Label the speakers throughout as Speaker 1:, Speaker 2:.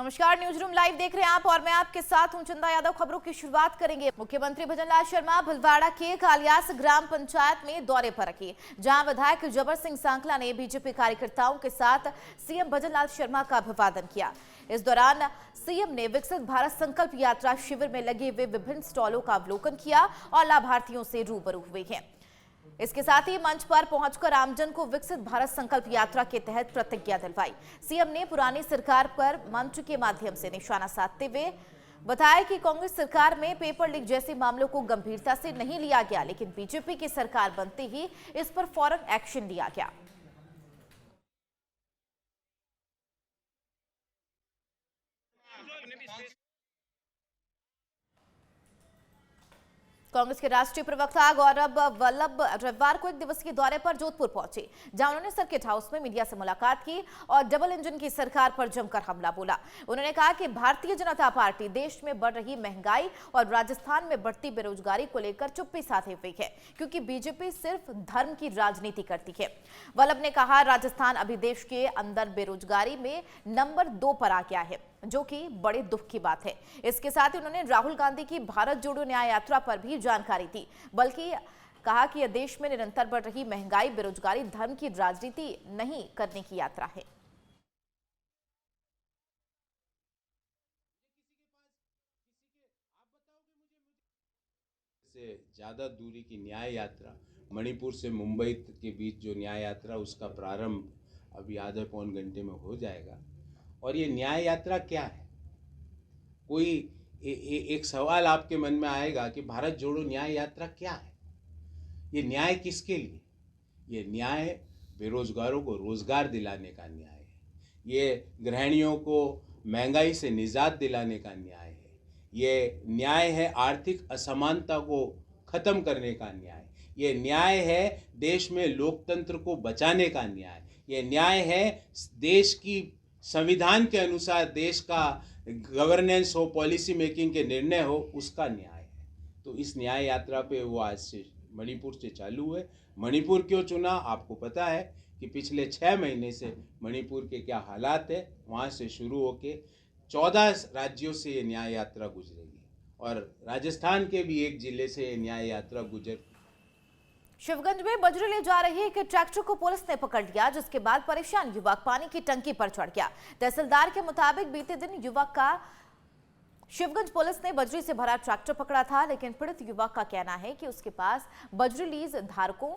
Speaker 1: नमस्कार, news room live देख रहे हैं आप और मैं आपके साथ हूं चंदा यादव। खबरों की शुरुआत करेंगे। मुख्यमंत्री भजनलाल शर्मा भीलवाड़ा के कालियास ग्राम पंचायत में दौरे पर रखे, जहां विधायक जबर सिंह सांखला ने बीजेपी कार्यकर्ताओं के साथ सीएम भजनलाल शर्मा का अभिवादन किया। इस दौरान सीएम ने विकसित भारत संकल्प यात्रा शिविर में लगे हुए विभिन्न स्टॉलों का अवलोकन किया और लाभार्थियों से रूबरू हुए हैं। इसके साथ ही मंच पर पहुंचकर आमजन को विकसित भारत संकल्प यात्रा के तहत प्रतिज्ञा दिलवाई। सीएम ने पुरानी सरकार पर मंच के माध्यम से निशाना साधते हुए बताया कि कांग्रेस सरकार में पेपर लीक जैसे मामलों को गंभीरता से नहीं लिया गया, लेकिन बीजेपी की सरकार बनते ही इस पर फौरन एक्शन लिया गया। कांग्रेस के राष्ट्रीय प्रवक्ता गौरव वल्लभ रविवार को एक दिवसीय दौरे पर जोधपुर पहुंचे, जहां उन्होंने सर्किट हाउस में मीडिया से मुलाकात की और डबल इंजन की सरकार पर जमकर हमला बोला। उन्होंने कहा कि भारतीय जनता पार्टी देश में बढ़ रही महंगाई और राजस्थान में बढ़ती बेरोजगारी को लेकर चुप्पी साधे हुई है, क्योंकि बीजेपी सिर्फ धर्म की राजनीति करती है। वल्लभ ने कहा, राजस्थान अभी देश के अंदर बेरोजगारी में नंबर 2 पर आ गया है, जो कि बड़े दुख की बात है। इसके साथ ही उन्होंने राहुल गांधी की भारत जोड़ो न्याय यात्रा पर भी जानकारी दी, बल्कि कहा कि यह देश में निरंतर बढ़ रही महंगाई, बेरोजगारी धर्म की राजनीति नहीं करने की यात्रा है।
Speaker 2: से ज्यादा दूरी की न्याय यात्रा मणिपुर से मुंबई के बीच जो न्याय यात्रा, उसका प्रारंभ अभी आधे पौन घंटे में हो जाएगा। और ये न्याय यात्रा क्या है? कोई एक सवाल आपके मन में आएगा कि भारत जोड़ो न्याय यात्रा क्या है? ये न्याय किसके लिए? ये न्याय बेरोजगारों को रोजगार दिलाने का न्याय है। ये गृहिणियों को महंगाई से निजात दिलाने का न्याय है। ये न्याय है आर्थिक असमानता को खत्म करने का न्याय। ये न्याय है देश में लोकतंत्र को बचाने का न्याय। ये न्याय है देश की संविधान के अनुसार देश का गवर्नेंस हो, पॉलिसी मेकिंग के निर्णय हो, उसका न्याय है। तो इस न्याय यात्रा पे वो आज से मणिपुर से चालू है। मणिपुर क्यों चुना? आपको पता है कि पिछले 6 महीने से मणिपुर के क्या हालात है। वहाँ से शुरू होके 14 राज्यों से ये न्याय यात्रा गुजरेगी और राजस्थान के भी एक जिले से ये न्याय यात्रा गुजर।
Speaker 1: शिवगंज में बजरी ले जा रही एक ट्रैक्टर को पुलिस ने पकड़ लिया, जिसके बाद परेशान युवक पानी की टंकी पर चढ़ गया। तहसीलदार के मुताबिक बीते दिन युवक का शिवगंज पुलिस ने बजरी से भरा ट्रैक्टर पकड़ा था, लेकिन पीड़ित युवक का कहना है कि उसके पास बजरी लीज धारकों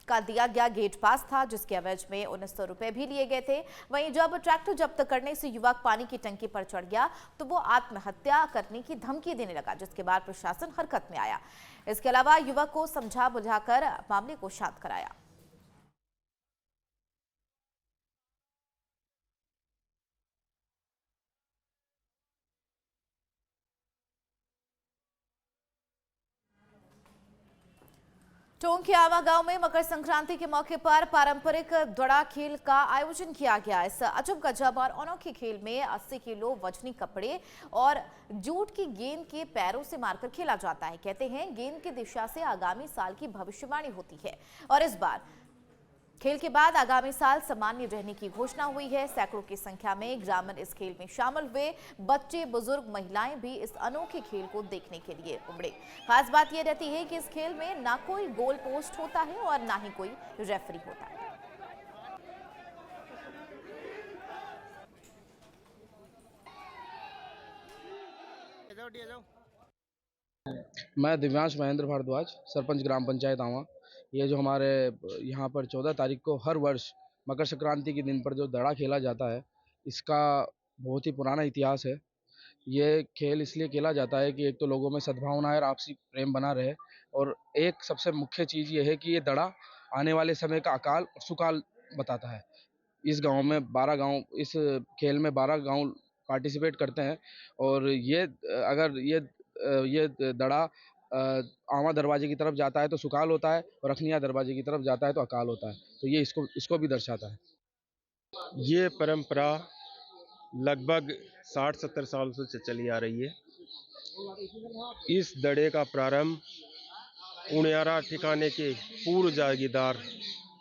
Speaker 1: का दिया गया गेट पास था, जिसके एवज में 1900 रुपए भी लिए गए थे। वहीं जब ट्रैक्टर जब्त करने से युवक पानी की टंकी पर चढ़ गया तो वो आत्महत्या करने की धमकी देने लगा, जिसके बाद प्रशासन हरकत में आया। इसके अलावा युवक को समझा बुझाकर मामले को शांत कराया। टोंक के आवा गांव में मकर संक्रांति के मौके पर पारंपरिक दड़ा खेल का आयोजन किया गया। इस अजब गजब और अनोखे खेल में 80 किलो वजनी कपड़े और जूट की गेंद के पैरों से मारकर खेला जाता है। कहते हैं गेंद की दिशा से आगामी साल की भविष्यवाणी होती है और इस बार खेल के बाद आगामी साल सामान्य रहने की घोषणा हुई है। सैकड़ों की संख्या में ग्रामीण इस खेल में शामिल हुए। बच्चे, बुजुर्ग, महिलाएं भी इस अनोखे खेल को देखने के लिए उमड़े। खास बात यह रहती है कि इस खेल में ना कोई गोल पोस्ट होता है और ना ही कोई रेफरी होता है।
Speaker 3: मैं दिव्यांश महेंद्र भारद्वाज, सरपंच ग्राम पंचायत आवा। ये जो हमारे यहाँ पर 14 तारीख को हर वर्ष मकर संक्रांति के दिन पर जो दड़ा खेला जाता है, इसका बहुत ही पुराना इतिहास है। ये खेल इसलिए खेला जाता है कि एक तो लोगों में सद्भावना और आपसी प्रेम बना रहे, और एक सबसे मुख्य चीज़ ये है कि ये दड़ा आने वाले समय का अकाल और सुकाल बताता है। इस गांव में 12 गांव, इस खेल में 12 गांव पार्टिसिपेट करते हैं और ये अगर ये दड़ा आवा दरवाजे की तरफ जाता है तो सुकाल होता है और अखनिया दरवाजे की तरफ जाता है तो अकाल होता है। तो ये इसको भी दर्शाता है।
Speaker 4: ये परंपरा लगभग 60-70 साल से चली आ रही है। इस दड़े का प्रारंभ उनियारा ठिकाने के पूर्व जागीरदार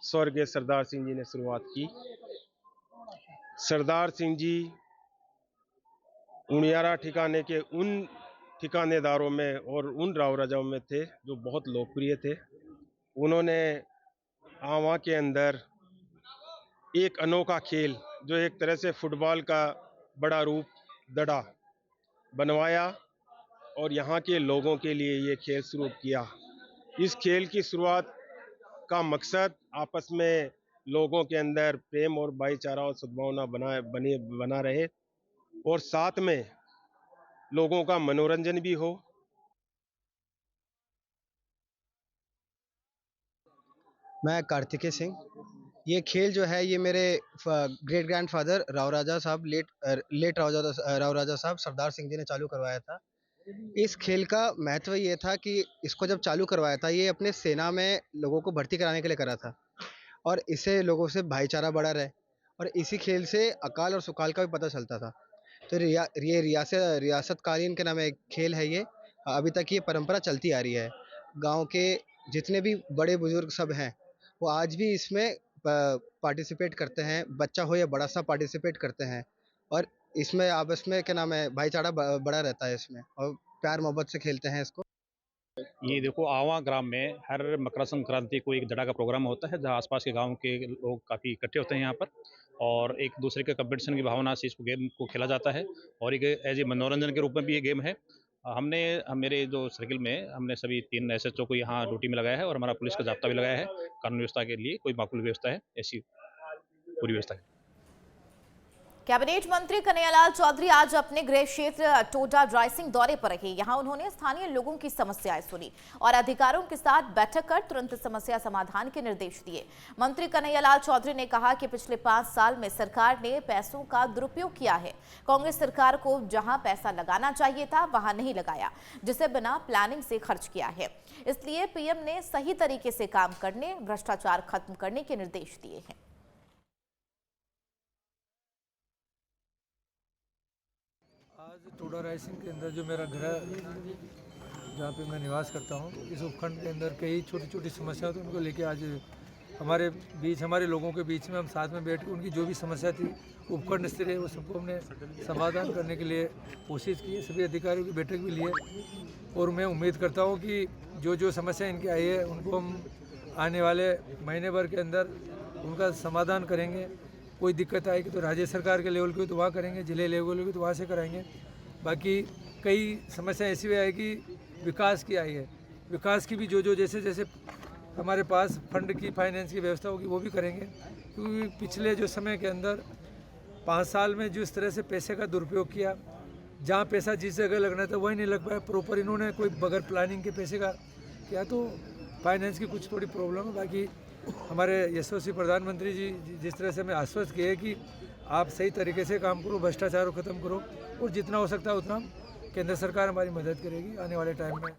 Speaker 4: स्वर्गीय सरदार सिंह जी ने शुरुआत की। सरदार सिंह जी उनियारा ठिकाने के उन ठिकानेदारों में और उन राव राजाओं में थे जो बहुत लोकप्रिय थे। उन्होंने आवा के अंदर एक अनोखा खेल, जो एक तरह से फुटबॉल का बड़ा रूप, दड़ा बनवाया और यहाँ के लोगों के लिए ये खेल शुरू किया। इस खेल की शुरुआत का मकसद आपस में लोगों के अंदर प्रेम और भाईचारा और सद्भावना बना रहे और साथ में लोगों का मनोरंजन भी हो।
Speaker 5: मैं कार्तिकेय सिंह। ये खेल जो है ये मेरे ग्रेट ग्रैंडफादर राव राजा साहब लेट राव राजा साहब सरदार सिंह जी ने चालू करवाया था। इस खेल का महत्व ये था कि इसको जब चालू करवाया था, ये अपने सेना में लोगों को भर्ती कराने के लिए करा था और इससे लोगों से भाईचारा बढ़ा रहे और इसी खेल से अकाल और सुकाल का भी पता चलता था। तो ये रियासतकालीन के नाम एक खेल है। ये अभी तक ये परंपरा चलती आ रही है। गांव के जितने भी बड़े बुजुर्ग सब हैं वो आज भी इसमें पार्टिसिपेट करते हैं। बच्चा हो या बड़ा सा पार्टिसिपेट करते हैं और इसमें आपस में क्या नाम है भाईचारा बड़ा रहता है इसमें और प्यार मोहब्बत से खेलते हैं इसको।
Speaker 6: ये देखो, आवा ग्राम में हर मकर संक्रांति को एक दड़ा का प्रोग्राम होता है जहां आसपास के गांव के लोग काफ़ी इकट्ठे होते हैं यहाँ पर और एक दूसरे के कंपटीशन की भावना से इसको गेम को खेला जाता है और एक एज ए मनोरंजन के रूप में भी ये गेम है। मेरे जो सर्किल में हमने सभी 3 SHO को यहाँ ड्यूटी में लगाया है और हमारा पुलिस का जाब्ता भी लगाया है। कानून व्यवस्था के लिए कोई माकूल व्यवस्था है, ऐसी पूरी व्यवस्था है।
Speaker 1: कैबिनेट मंत्री कन्हैयालाल चौधरी आज अपने गृह क्षेत्र टोडा ड्राइसिंग दौरे पर रहे। यहां उन्होंने स्थानीय लोगों की समस्याएं सुनी और अधिकारियों के साथ बैठक कर तुरंत समस्या समाधान के निर्देश दिए। मंत्री कन्हैयालाल चौधरी ने कहा कि पिछले 5 साल में सरकार ने पैसों का दुरुपयोग किया है। कांग्रेस सरकार को जहां पैसा लगाना चाहिए था वहां नहीं लगाया, जिसे बिना प्लानिंग से खर्च किया है। इसलिए पीएम ने सही तरीके से काम करने, भ्रष्टाचार खत्म करने के निर्देश दिए हैं।
Speaker 7: आज टोडा राइसिंग के अंदर जो मेरा घर है, जहाँ पे मैं निवास करता हूँ, इस उपखंड के अंदर कई छोटी छोटी समस्या थी, उनको लेके आज हमारे लोगों के बीच में हम साथ में बैठ के उनकी जो भी समस्या थी उपखंड स्तरीय वो सबको हमने समाधान करने के लिए कोशिश की। सभी अधिकारियों की बैठक भी लिए और मैं उम्मीद करता हूँ कि जो समस्या इनकी आई है उनको हम आने वाले महीने भर के अंदर उनका समाधान करेंगे। कोई दिक्कत आएगी तो राज्य सरकार के लेवल की तो वहाँ करेंगे, जिले लेवल की तो वहाँ से कराएंगे। बाकी कई समस्या ऐसी भी आएगी विकास की आई है, विकास की भी जो जैसे हमारे पास फंड की फाइनेंस की व्यवस्था होगी वो भी करेंगे। क्योंकि पिछले जो समय के अंदर 5 साल में जिस तरह से पैसे का दुरुपयोग किया, जहाँ पैसा जिस जगह लगना था वही नहीं लग पाया प्रॉपर, इन्होंने कोई बगैर प्लानिंग के पैसे का किया, तो फाइनेंस की कुछ थोड़ी प्रॉब्लम है। बाकी हमारे यशस्वी प्रधानमंत्री जी जिस तरह से हमें आश्वस्त किए कि आप सही तरीके से काम करो, भ्रष्टाचार को ख़त्म करो और जितना हो सकता है उतना केंद्र सरकार हमारी मदद करेगी आने वाले टाइम में।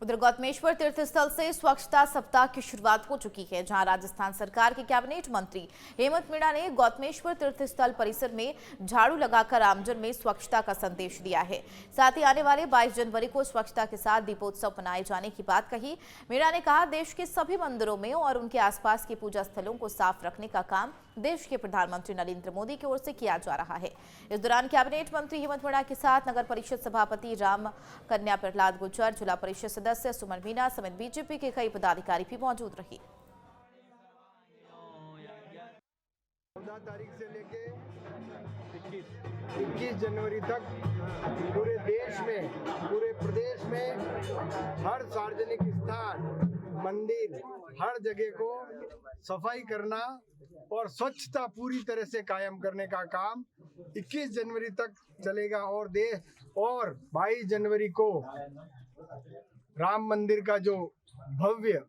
Speaker 1: उधर गौतमेश्वर तीर्थ स्थल से स्वच्छता सप्ताह की शुरुआत हो चुकी है, जहां राजस्थान सरकार के कैबिनेट मंत्री हेमंत मीणा ने गौतमेश्वर तीर्थ स्थल परिसर में झाड़ू लगाकर आमजन में स्वच्छता का संदेश दिया है। साथ ही आने वाले 22 जनवरी को स्वच्छता के साथ दीपोत्सव मनाए जाने की बात कही। मीणा ने कहा, देश के सभी मंदिरों में और उनके आसपास के पूजा स्थलों को साफ रखने का काम देश के प्रधानमंत्री नरेंद्र मोदी की ओर से किया जा रहा है। इस दौरान कैबिनेट मंत्री हेमंत मीणा के साथ नगर परिषद सभापति राम कन्या प्रहलाद गुर्जर, जिला परिषद सदस्य सुमन मीणा समेत बीजेपी के कई पदाधिकारी भी मौजूद रहे।
Speaker 8: 14 तारीख से लेके 21 जनवरी तक पूरे देश में, पूरे प्रदेश में हर सार्वजनिक स्थान, मंदिर, हर जगह को सफाई करना और स्वच्छता पूरी तरह से कायम करने का काम 21 जनवरी तक चलेगा और 22 जनवरी को राम मंदिर का जो भव्य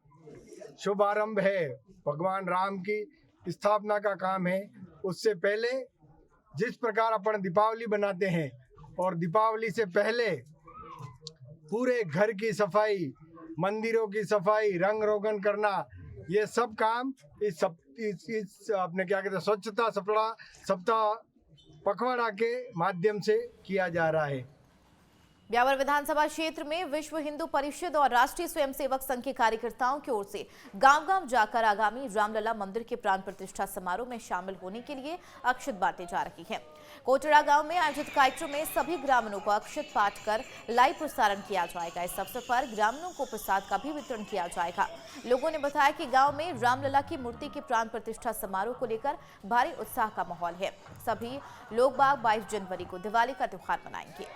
Speaker 8: शुभारंभ है, भगवान राम की स्थापना का काम है। उससे पहले जिस प्रकार अपन दीपावली बनाते हैं और दीपावली से पहले पूरे घर की सफाई, मंदिरों की सफाई, रंग रोगन करना, ये सब काम इस आपने क्या कहते हैं स्वच्छता सप्ताह पखवाड़ा के माध्यम से किया जा रहा है।
Speaker 1: ब्यावर विधानसभा क्षेत्र में विश्व हिंदू परिषद और राष्ट्रीय स्वयंसेवक संघ के कार्यकर्ताओं की ओर से गांव-गांव जाकर आगामी रामलला मंदिर के प्राण प्रतिष्ठा समारोह में शामिल होने के लिए अक्षत बांटी जा रही है। कोटड़ा गांव में आयोजित कार्यक्रम में सभी ग्रामीणों को अक्षत पाठ कर लाइव प्रसारण किया जाएगा। इस अवसर पर ग्रामीणों को प्रसाद का भी वितरण किया जाएगा। लोगों ने बताया कि गांव में रामलला की मूर्ति के प्राण प्रतिष्ठा समारोह को लेकर भारी उत्साह का माहौल है। सभी लोग बाग 22 जनवरी को दिवाली का त्योहार मनाएंगे।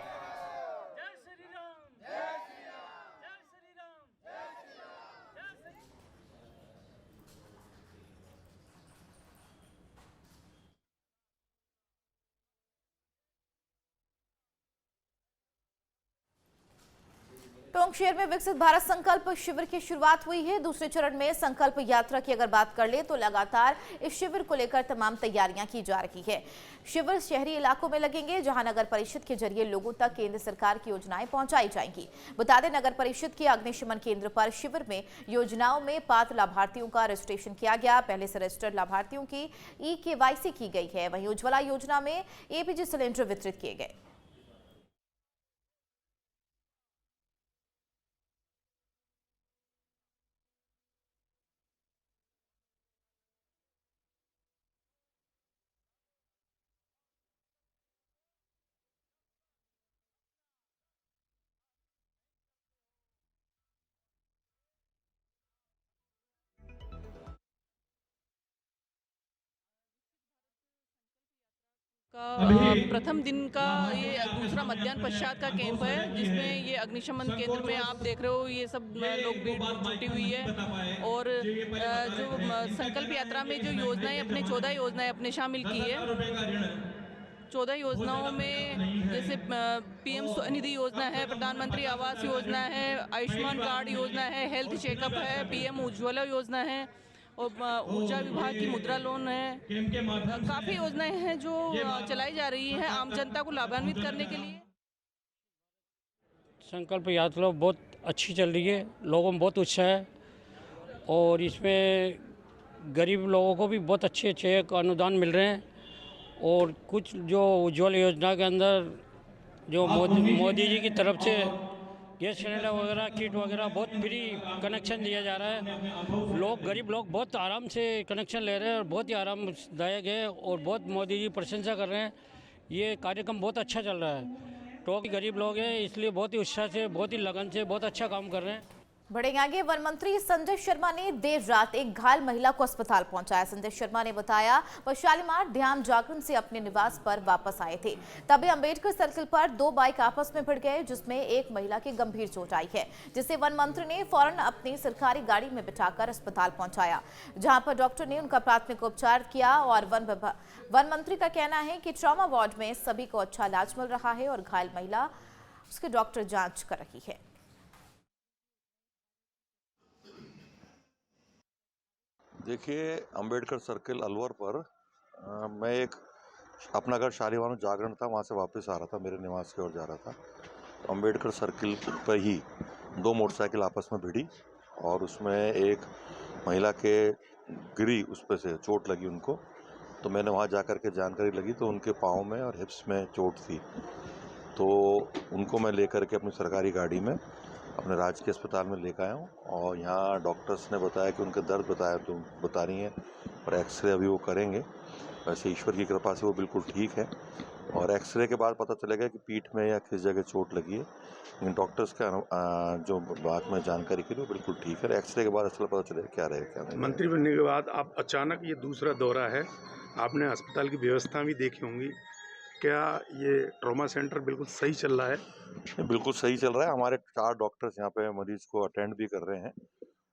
Speaker 1: टोंक शहर में विकसित भारत संकल्प शिविर की शुरुआत हुई है। दूसरे चरण में संकल्प यात्रा की अगर बात कर ले तो लगातार इस शिविर को लेकर तमाम तैयारियां की जा रही है। शिविर शहरी इलाकों में लगेंगे, जहां नगर परिषद के जरिए लोगों तक केंद्र सरकार की योजनाएं पहुंचाई जाएंगी। बता दें, नगर परिषद के अग्निशमन केंद्र पर शिविर में योजनाओं में पात्र लाभार्थियों का रजिस्ट्रेशन किया गया। पहले से रजिस्टर्ड लाभार्थियों की EKYC की गई है। वहीं उज्ज्वला योजना में APG सिलेंडर वितरित किए गए।
Speaker 9: प्रथम दिन का ये दूसरा मध्याह्न पश्चात का कैंप है, जिसमें ये अग्निशमन केंद्र में आप देख रहे हो ये सब लोग भी जुटी हुई है। और जो संकल्प यात्रा में जो योजनाएं अपने 14 योजनाएं अपने शामिल की है। 14 योजनाओं में जैसे PM स्वनिधि योजना है, प्रधानमंत्री आवास योजना है, आयुष्मान कार्ड योजना है, हेल्थ चेकअप है, PM उज्ज्वला योजना है और ऊर्जा विभाग की मुद्रा लोन है। काफ़ी योजनाएं हैं जो चलाई जा रही हैं आम जनता को लाभान्वित करने के लिए।
Speaker 10: संकल्प यात्रा बहुत अच्छी चल रही है, लोगों में बहुत उत्साह है और इसमें गरीब लोगों को भी बहुत अच्छे अच्छे अनुदान मिल रहे हैं। और कुछ जो उज्ज्वल योजना के अंदर जो मोदी जी की तरफ से गैस सिलेंडर वगैरह किट वगैरह बहुत फ्री कनेक्शन दिया जा रहा है। लोग गरीब लोग बहुत आराम से कनेक्शन ले रहे हैं और बहुत ही आरामदायक है और बहुत मोदी जी प्रशंसा कर रहे हैं। ये कार्यक्रम बहुत अच्छा चल रहा है। टोंक गरीब लोग हैं, इसलिए बहुत ही उत्साह से, बहुत ही लगन से, बहुत अच्छा काम कर रहे हैं।
Speaker 1: बढ़ेंगे आगे। वन मंत्री संजय शर्मा ने देर रात एक घायल महिला को अस्पताल पहुंचाया। संजय शर्मा ने बताया वह शालीमार ध्यान जागरण से अपने निवास पर वापस आए थे, तभी अंबेडकर सर्किल पर 2 बाइक आपस में भिड़ गए, जिसमें एक महिला की गंभीर चोट आई है, जिसे वन मंत्री ने फौरन अपनी सरकारी गाड़ी में बिठाकर अस्पताल पहुंचाया, जहां पर डॉक्टर ने उनका प्राथमिक उपचार किया। और वन मंत्री का कहना है कि ट्रॉमा वार्ड में सभी को अच्छा इलाज मिल रहा है और घायल महिला उसके डॉक्टर जांच कर रही है।
Speaker 11: देखिए, अंबेडकर सर्किल अलवर पर मैं एक अपना घर शालीमार जागरण था, वहाँ से वापस आ रहा था, मेरे निवास की ओर जा रहा था। तो अंबेडकर सर्किल पर ही 2 मोटरसाइकिल आपस में भिड़ी और उसमें एक महिला के गिरी, उस पर से चोट लगी उनको। तो मैंने वहाँ जा कर के जानकारी लगी तो उनके पाँव में और हिप्स में चोट थी। तो उनको मैं लेकर के अपनी सरकारी गाड़ी में अपने राजकीय अस्पताल में लेकर आया हूँ और यहाँ डॉक्टर्स ने बताया कि उनका दर्द बता रही हैं और एक्सरे अभी वो करेंगे। वैसे ईश्वर की कृपा से वो बिल्कुल ठीक है और एक्सरे के बाद पता चलेगा कि पीठ में या किस जगह चोट लगी है, लेकिन डॉक्टर्स का जो बात में जानकारी की वो बिल्कुल ठीक है। एक्सरे के बाद असल पता चलेगा क्या रहेगा क्या नहीं।
Speaker 12: मंत्री बनने के बाद आप अचानक ये दूसरा दौरा है, आपने अस्पताल की व्यवस्था भी देखी होंगी, क्या ये ट्रॉमा सेंटर बिल्कुल सही चल रहा है?
Speaker 11: बिल्कुल सही चल रहा है। हमारे 4 डॉक्टर्स यहाँ पे मरीज को अटेंड भी कर रहे हैं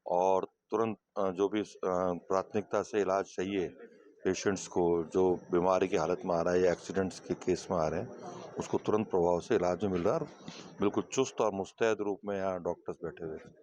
Speaker 11: और तुरंत जो भी प्राथमिकता से इलाज चाहिए पेशेंट्स को, जो बीमारी की हालत में आ रहा है या एक्सीडेंट्स के केस में आ रहे हैं, उसको तुरंत प्रभाव से इलाज मिल रहा है और बिल्कुल चुस्त और मुस्तैद रूप में यहाँ डॉक्टर्स बैठे हुए हैं।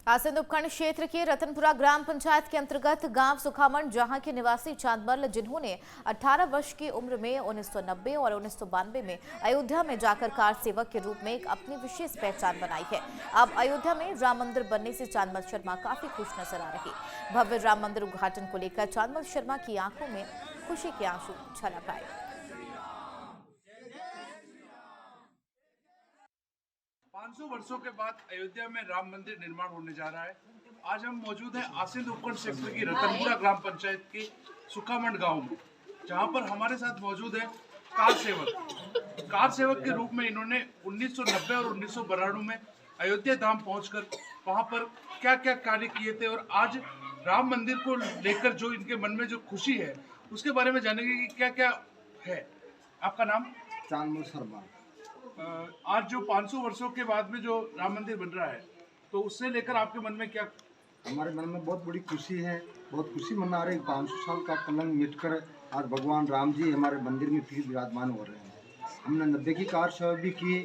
Speaker 1: आसंद उपखंड क्षेत्र के रतनपुरा ग्राम पंचायत के अंतर्गत गांव सुखामण, जहां के निवासी चांदमल, जिन्होंने 18 वर्ष की उम्र में 1990 और 1992 में अयोध्या में जाकर कार सेवक के रूप में एक अपनी विशेष पहचान बनाई है। अब अयोध्या में राम मंदिर बनने से चांदमल शर्मा काफी खुश नजर आ रही। भव्य राम मंदिर उद्घाटन को लेकर चांदमल शर्मा की आंखों में खुशी के आंसू छलक आए।
Speaker 13: 500 वर्षों के बाद अयोध्या में राम मंदिर निर्माण होने जा रहा है। आज हम मौजूद हैं आसिंद उपखंड क्षेत्र की रतनपुरा ग्राम पंचायत के सुखामंड गांव में, जहां पर हमारे साथ मौजूद है कार सेवक। कार सेवक के रूप में इन्होंने 1990 और 1992 में अयोध्या धाम पहुंचकर वहां पर क्या क्या कार्य किए थे और आज राम मंदिर को लेकर जो इनके मन में जो खुशी है उसके बारे में जानेंगे कि क्या क्या है। आपका नाम?
Speaker 8: चांदमल शर्मा।
Speaker 13: आज जो 500 वर्षों के बाद में जो राम मंदिर बन रहा है तो उससे लेकर आपके मन में क्या?
Speaker 8: हमारे मन में बहुत बड़ी खुशी है, बहुत खुशी मना रहे। 500 साल का कलंक मिटकर आज भगवान राम जी हमारे मंदिर में फिर विराजमान हो रहे हैं। हमने 90 की कार सेवा भी की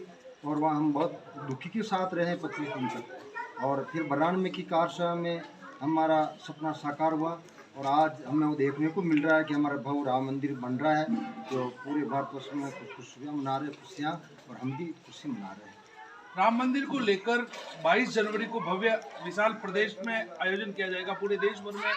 Speaker 8: और वहाँ हम बहुत दुखी के साथ रहे 25 दिन तक, और फिर 92 की कार सेवा में हमारा सपना साकार हुआ और आज हमें वो देखने को मिल रहा है कि हमारा भव्य राम मंदिर बन रहा है, जो पूरे भारतवर्ष में खुशियाँ मना रहे, खुशियाँ, और हम भी खुशी मना रहे हैं।
Speaker 13: राम मंदिर को लेकर 22 जनवरी को भव्य विशाल प्रदेश में आयोजन किया जाएगा, पूरे देश भर में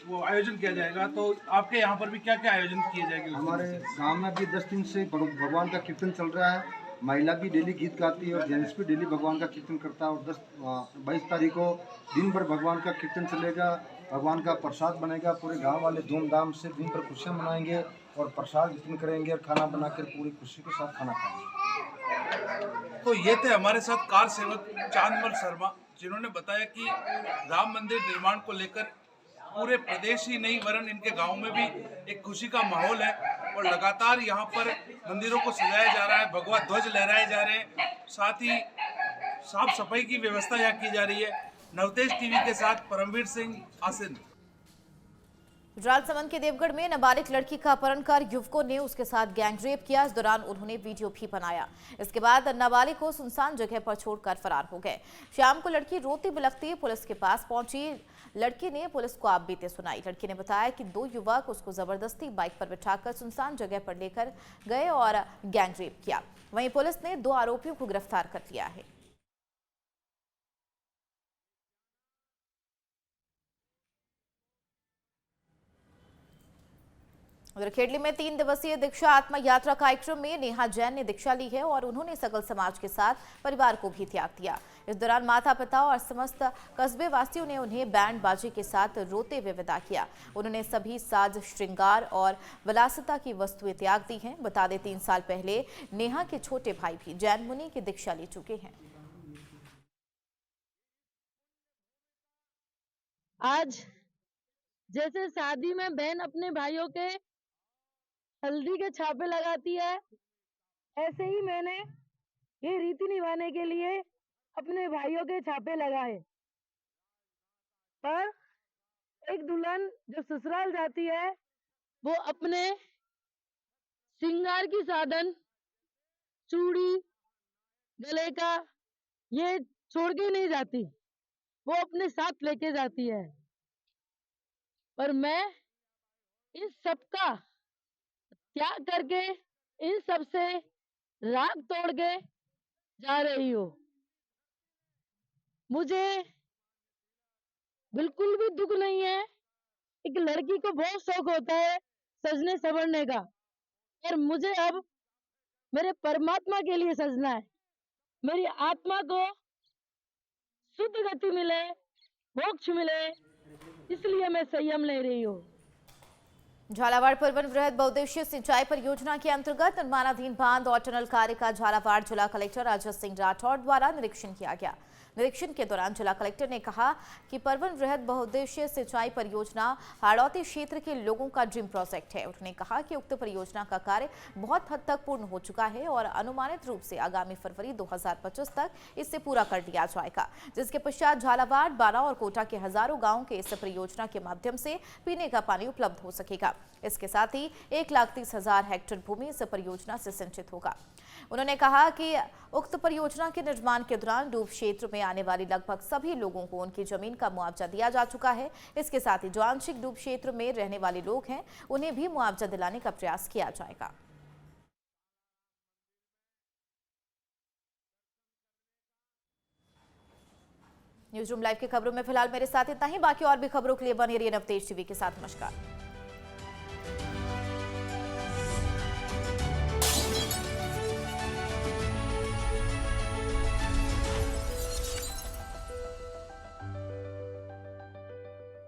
Speaker 13: वो आयोजन किया जाएगा। तो आपके यहाँ पर भी क्या क्या आयोजन किए जाएंगे?
Speaker 8: हमारे गांव में भी 10 दिन से भगवान का कीर्तन चल रहा है। महिला भी डेली गीत गाती है और जेंट्स भी डेली भगवान का कीर्तन करता है। और 22 तारीख को दिन भर भगवान का कीर्तन चलेगा, भगवान का प्रसाद बनेगा। पूरे गांव वाले धूमधाम से दिन भर खुशियाँ मनाएंगे और प्रसाद वितरण करेंगे और खाना बनाकर पूरी खुशी के साथ खाना खाएंगे।
Speaker 13: तो ये थे हमारे साथ कार सेवक चांदमल शर्मा, जिन्होंने बताया कि राम मंदिर निर्माण को लेकर पूरे प्रदेश ही नहीं वरन इनके गांव में भी एक खुशी का माहौल है और लगातार यहाँ पर मंदिरों को सजाया जा रहा है, भगवा ध्वज लहराए जा रहे हैं, साथ ही साफ सफाई की व्यवस्था यहाँ की जा रही है। नवतेज टीवी के साथ परमवीर सिंह, आसिंद।
Speaker 1: राजसमंद के देवगढ़ में नाबालिग लड़की का अपहरण कर युवकों ने उसके साथ गैंगरेप किया। इस दौरान उन्होंने वीडियो भी बनाया। इसके बाद नाबालिग को सुनसान जगह पर छोड़कर फरार हो गए। शाम को लड़की रोती बिलखती पुलिस के पास पहुंची। लड़की ने पुलिस को आप बीते सुनाई। लड़की ने बताया कि 2 युवक उसको जबरदस्ती बाइक पर बिठाकर सुनसान जगह पर लेकर गए और गैंगरेप किया। वहीं पुलिस ने 2 आरोपियों को गिरफ्तार कर लिया है। उधर खेड़ली में 3 दिवसीय दीक्षा आत्मा यात्रा कार्यक्रम में नेहा जैन ने दीक्षा ली है और उन्होंने सकल समाज के साथ परिवार को भी त्याग दिया। इस दौरान माता पिता और समस्त कस्बे वासियों ने उन्हें बैंड बाजे के साथ रोते हुए विदा किया। उन्होंने सभी साज श्रृंगार और विलासिता की वस्तुएं त्याग दी हैं। बता दें 3 साल पहले नेहा के छोटे भाई भी जैन मुनि की दीक्षा ले चुके हैं।
Speaker 14: आज जैसे शादी में बहन अपने भाइयों के हल्दी के छापे लगाती है, ऐसे ही मैंने ये रीति निभाने के लिए अपने भाइयों के छापे लगाए। पर एक दुल्हन जब ससुराल जाती है वो अपने श्रृंगार की साधन चूड़ी गले का ये छोड़ के नहीं जाती, वो अपने साथ लेके जाती है। पर मैं इन सबका त्याग करके इन सब से राग तोड़ के जा रही हूँ। मुझे बिल्कुल भी दुख नहीं है। एक लड़की को बहुत शौक होता है सजने संवरने का, और मुझे अब मेरे परमात्मा के लिए सजना है। मेरी आत्मा को शुद्ध गति मिले, मोक्ष मिले, इसलिए मैं संयम ले रही हूँ।
Speaker 1: झालावाड़ परवन वृहद बहुउद्देशीय सिंचाई परियोजना के अंतर्गत निर्माणाधीन बांध और टनल कार्य का झालावाड़ जिला कलेक्टर अजय सिंह राठौड़ द्वारा निरीक्षण किया गया। निरीक्षण के दौरान जिला कलेक्टर ने कहा कि परवन वृहद बहुउद्देशीय सिंचाई परियोजना हाड़ौती क्षेत्र के लोगों का ड्रीम प्रोजेक्ट है। उन्होंने कहा कि उक्त परियोजना का कार्य बहुत हद तक पूर्ण हो चुका है और अनुमानित रूप से आगामी फरवरी 2025 तक इसे पूरा कर लिया जाएगा, जिसके पश्चात झालावाड़, बारा और कोटा के हजारों गाँव के इस परियोजना के माध्यम से पीने का पानी उपलब्ध हो सकेगा। इसके साथ ही 1,30,000 हेक्टेयर भूमि इस परियोजना से सिंचित होगा। उन्होंने कहा कि उक्त परियोजना के निर्माण के दौरान डूब क्षेत्र में आने वाले लगभग सभी लोगों को उनकी जमीन का मुआवजा दिया जा चुका है। इसके साथ ही जो आंशिक डूब क्षेत्र में रहने वाले लोग हैं उन्हें भी मुआवजा दिलाने का प्रयास किया जाएगा। न्यूज रूम लाइव की खबरों में फिलहाल मेरे साथ इतना ही। बाकी और भी खबरों के लिए बने रहिए नवतेज टीवी के साथ। नमस्कार।